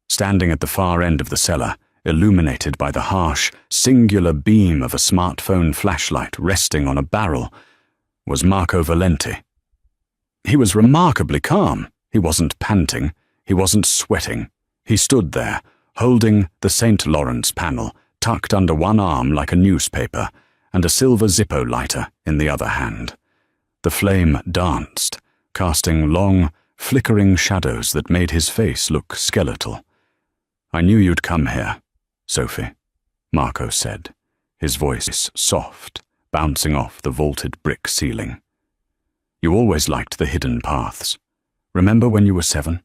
Standing at the far end of the cellar, illuminated by the harsh, singular beam of a smartphone flashlight resting on a barrel, was Marco Valenti. He was remarkably calm. He wasn't panting. He wasn't sweating. He stood there, holding the St. Lawrence panel tucked under one arm like a newspaper, and a silver Zippo lighter in the other hand. The flame danced, casting long, flickering shadows that made his face look skeletal. "I knew you'd come here, Sophie," Marco said, his voice soft, bouncing off the vaulted brick ceiling. "You always liked the hidden paths. Remember when you were 7?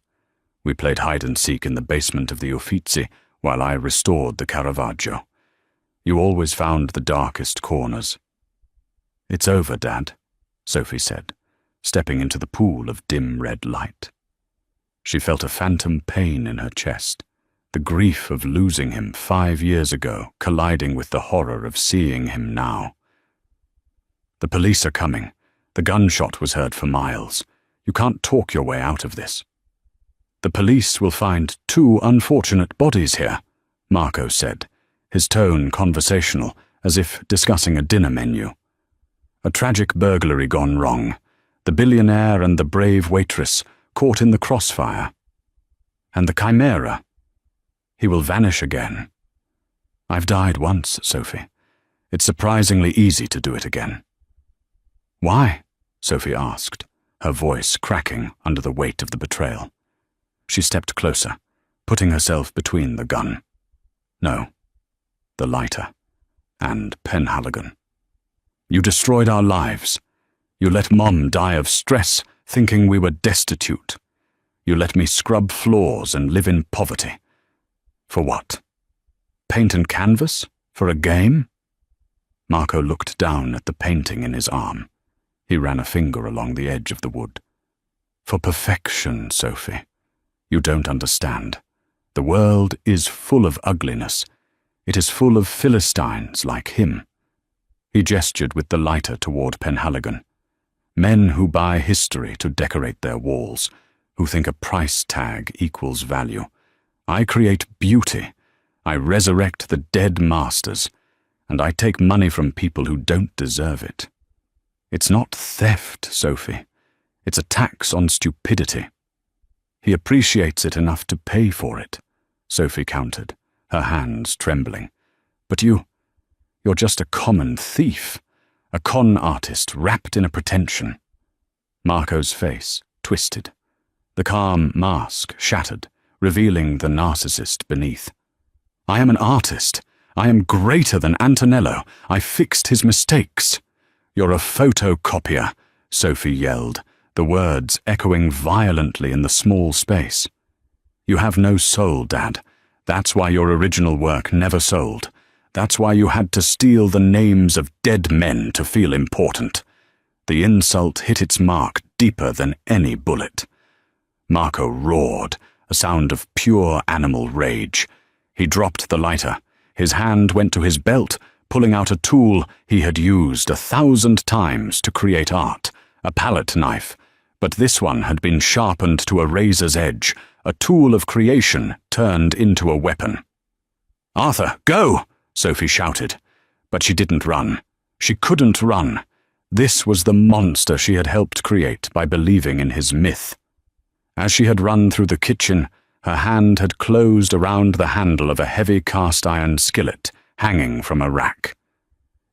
We played hide-and-seek in the basement of the Uffizi while I restored the Caravaggio. You always found the darkest corners." "It's over, Dad," Sophie said, stepping into the pool of dim red light. She felt a phantom pain in her chest, the grief of losing him 5 years ago colliding with the horror of seeing him now. "The police are coming. The gunshot was heard for miles. You can't talk your way out of this." "The police will find 2 unfortunate bodies here," Marco said, his tone conversational, as if discussing a dinner menu. "A tragic burglary gone wrong. The Billionaire and the brave Waitress caught in the crossfire. And the Chimera. He will vanish again. I've died once, Sophie. It's surprisingly easy to do it again." "Why?" Sophie asked, her voice cracking under the weight of the betrayal. She stepped closer, putting herself between the gun. "No, the lighter, and Penhaligon. You destroyed our lives. You let Mom die of stress, thinking we were destitute. You let me scrub floors and live in poverty. For what? Paint and canvas? For a game?" Marco looked down at the painting in his arm. He ran a finger along the edge of the wood. "For perfection, Sophie. You don't understand. The world is full of ugliness. It is full of Philistines like him." He gestured with the lighter toward Penhaligon. "Men who buy history to decorate their walls, who think a price tag equals value. I create beauty. I resurrect the dead masters, and I take money from people who don't deserve it. It's not theft, Sophie. It's a tax on stupidity. He appreciates it enough to pay for it," Sophie countered, her hands trembling. "But you're just a common thief, a con artist wrapped in a pretension." Marco's face twisted. The calm mask shattered, revealing the narcissist beneath. "I am an artist. I am greater than Antonello. I fixed his mistakes." "You're a photocopier," Sophie yelled, the words echoing violently in the small space. "You have no soul, Dad. That's why your original work never sold. That's why you had to steal the names of dead men to feel important." The insult hit its mark deeper than any bullet. Marco roared, a sound of pure animal rage. He dropped the lighter. His hand went to his belt, pulling out a tool he had used 1,000 times to create art, a palette knife. But this one had been sharpened to a razor's edge, a tool of creation turned into a weapon. "Arthur, go!" Sophie shouted. But she didn't run. She couldn't run. This was the monster she had helped create by believing in his myth. As she had run through the kitchen, her hand had closed around the handle of a heavy cast-iron skillet hanging from a rack.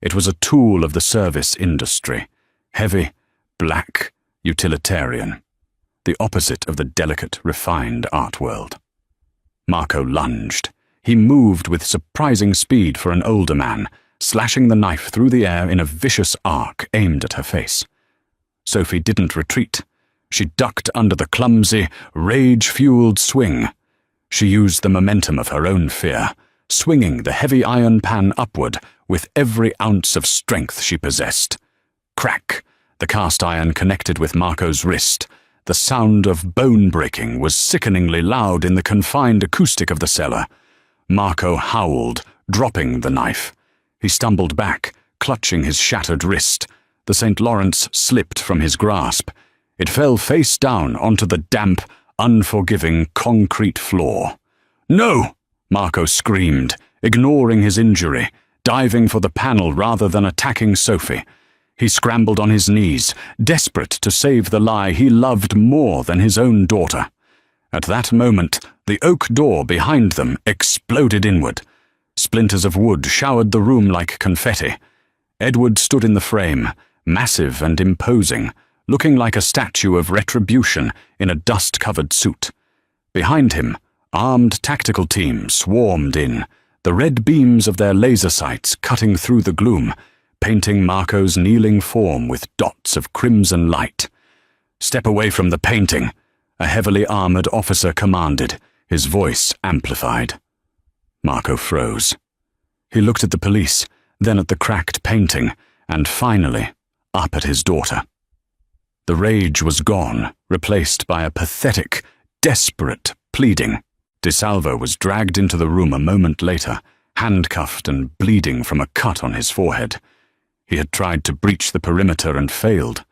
It was a tool of the service industry, heavy, black, utilitarian, the opposite of the delicate, refined art world. Marco lunged. He moved with surprising speed for an older man, slashing the knife through the air in a vicious arc aimed at her face. Sophie didn't retreat. She ducked under the clumsy, rage-fueled swing. She used the momentum of her own fear, swinging the heavy iron pan upward with every ounce of strength she possessed. Crack! The cast iron connected with Marco's wrist. The sound of bone breaking was sickeningly loud in the confined acoustic of the cellar. Marco howled, dropping the knife. He stumbled back, clutching his shattered wrist. The St. Lawrence slipped from his grasp. It fell face down onto the damp, unforgiving concrete floor. "No!" Marco screamed, ignoring his injury, diving for the panel rather than attacking Sophie. He scrambled on his knees, desperate to save the lie he loved more than his own daughter. At that moment, the oak door behind them exploded inward. Splinters of wood showered the room like confetti. Edward stood in the frame, massive and imposing, looking like a statue of retribution in a dust-covered suit. Behind him, armed tactical teams swarmed in, the red beams of their laser sights cutting through the gloom, painting Marco's kneeling form with dots of crimson light. "Step away from the painting," a heavily armored officer commanded, his voice amplified. Marco froze. He looked at the police, then at the cracked painting, and finally, up at his daughter. The rage was gone, replaced by a pathetic, desperate pleading. DeSalvo was dragged into the room a moment later, handcuffed and bleeding from a cut on his forehead. He had tried to breach the perimeter and failed.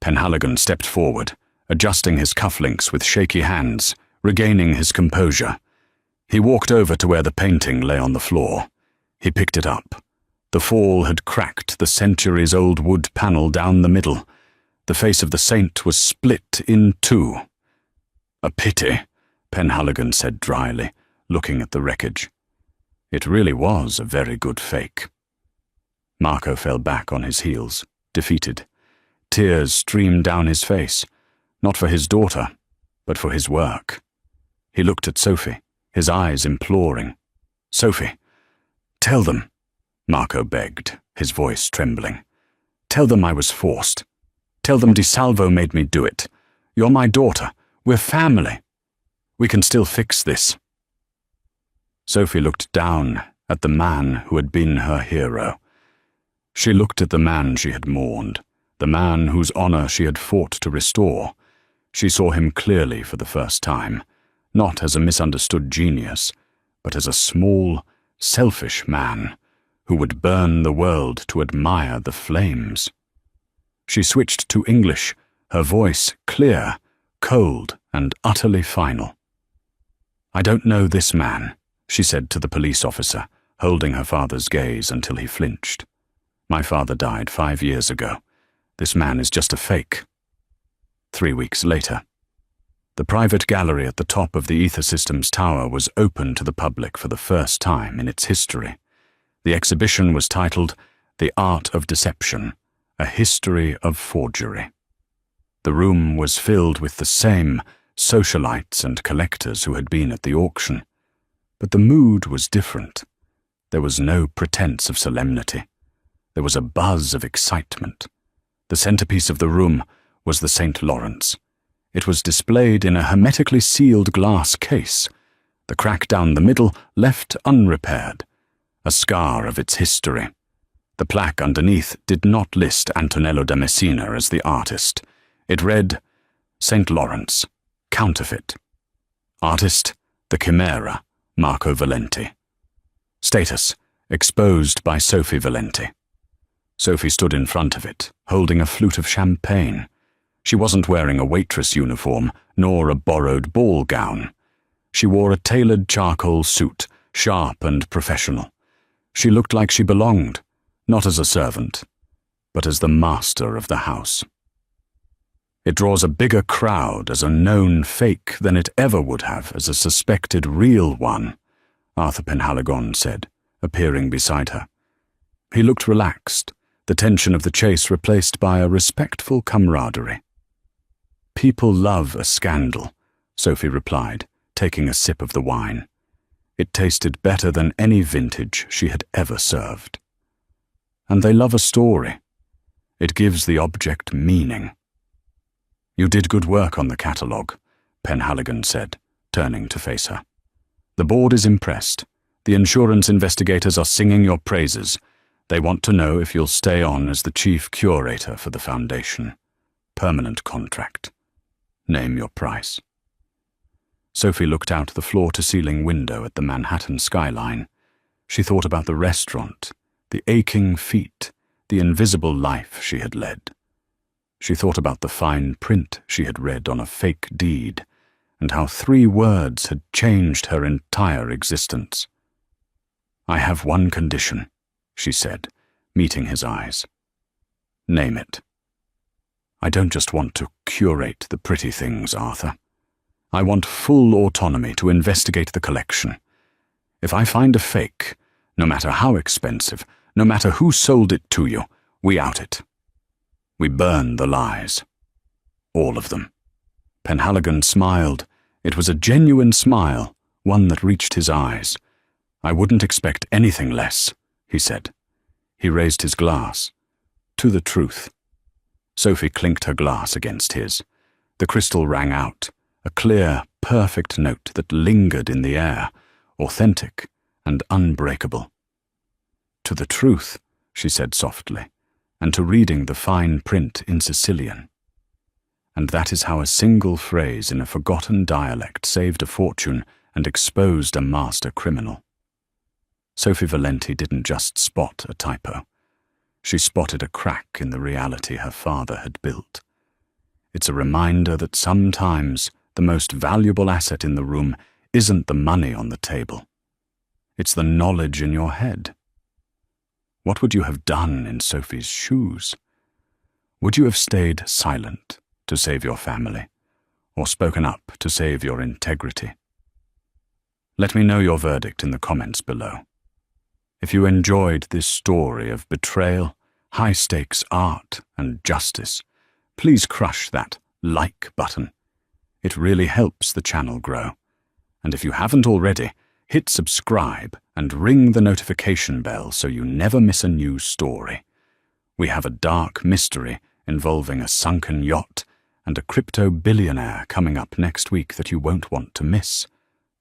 Penhaligon stepped forward, adjusting his cufflinks with shaky hands, regaining his composure. He walked over to where the painting lay on the floor. He picked it up. The fall had cracked the centuries-old wood panel down the middle. The face of the saint was split in two. "A pity," Penhaligon said dryly, looking at the wreckage. It really was a very good fake. Marco fell back on his heels, defeated. Tears streamed down his face, not for his daughter, but for his work. He looked at Sophie, his eyes imploring. "Sophie, tell them," Marco begged, his voice trembling. "Tell them I was forced. Tell them DeSalvo made me do it. You're my daughter. We're family. We can still fix this." Sophie looked down at the man who had been her hero. She looked at the man she had mourned, the man whose honor she had fought to restore. She saw him clearly for the first time, not as a misunderstood genius, but as a small, selfish man who would burn the world to admire the flames. She switched to English, her voice clear, cold, and utterly final. "I don't know this man," she said to the police officer, holding her father's gaze until he flinched. "My father died 5 years ago. This man is just a fake." 3 weeks later, the private gallery at the top of the Ether Systems Tower was open to the public for the first time in its history. The exhibition was titled The Art of Deception, A History of Forgery. The room was filled with the same socialites and collectors who had been at the auction, but the mood was different. There was no pretense of solemnity. There was a buzz of excitement. The centerpiece of the room was the St. Lawrence. It was displayed in a hermetically sealed glass case, the crack down the middle left unrepaired, a scar of its history. The plaque underneath did not list Antonello da Messina as the artist. It read, "St. Lawrence, Counterfeit. Artist, the Chimera, Marco Valenti. Status, exposed by Sophie Valenti." Sophie stood in front of it, holding a flute of champagne. She wasn't wearing a waitress uniform, nor a borrowed ball gown. She wore a tailored charcoal suit, sharp and professional. She looked like she belonged, not as a servant, but as the master of the house. "It draws a bigger crowd as a known fake than it ever would have as a suspected real one," Arthur Penhaligon said, appearing beside her. He looked relaxed, the tension of the chase replaced by a respectful camaraderie. "People love a scandal," Sophie replied, taking a sip of the wine. It tasted better than any vintage she had ever served. "And they love a story. It gives the object meaning." "You did good work on the catalogue," Penhaligon said, turning to face her. "The board is impressed. The insurance investigators are singing your praises. They want to know if you'll stay on as the chief curator for the foundation. Permanent contract. Name your price." Sophie looked out the floor-to-ceiling window at the Manhattan skyline. She thought about the restaurant, the aching feet, the invisible life she had led. She thought about the fine print she had read on a fake deed, and how 3 words had changed her entire existence. "I have one condition," she said, meeting his eyes. "Name it." "I don't just want to curate the pretty things, Arthur. I want full autonomy to investigate the collection. If I find a fake, no matter how expensive, no matter who sold it to you, we out it. We burn the lies. All of them." Penhaligon smiled. It was a genuine smile, one that reached his eyes. "I wouldn't expect anything less," he said. He raised his glass. "To the truth." Sophie clinked her glass against his. The crystal rang out, a clear, perfect note that lingered in the air, authentic and unbreakable. "To the truth," she said softly, "and to reading the fine print in Sicilian." And that is how a single phrase in a forgotten dialect saved a fortune and exposed a master criminal. Sophie Valenti didn't just spot a typo. She spotted a crack in the reality her father had built. It's a reminder that sometimes the most valuable asset in the room isn't the money on the table. It's the knowledge in your head. What would you have done in Sophie's shoes? Would you have stayed silent to save your family, or spoken up to save your integrity? Let me know your verdict in the comments below. If you enjoyed this story of betrayal, high-stakes art, and justice, please crush that like button. It really helps the channel grow. And if you haven't already, hit subscribe and ring the notification bell so you never miss a new story. We have a dark mystery involving a sunken yacht and a crypto billionaire coming up next week that you won't want to miss.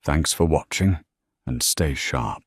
Thanks for watching, and stay sharp.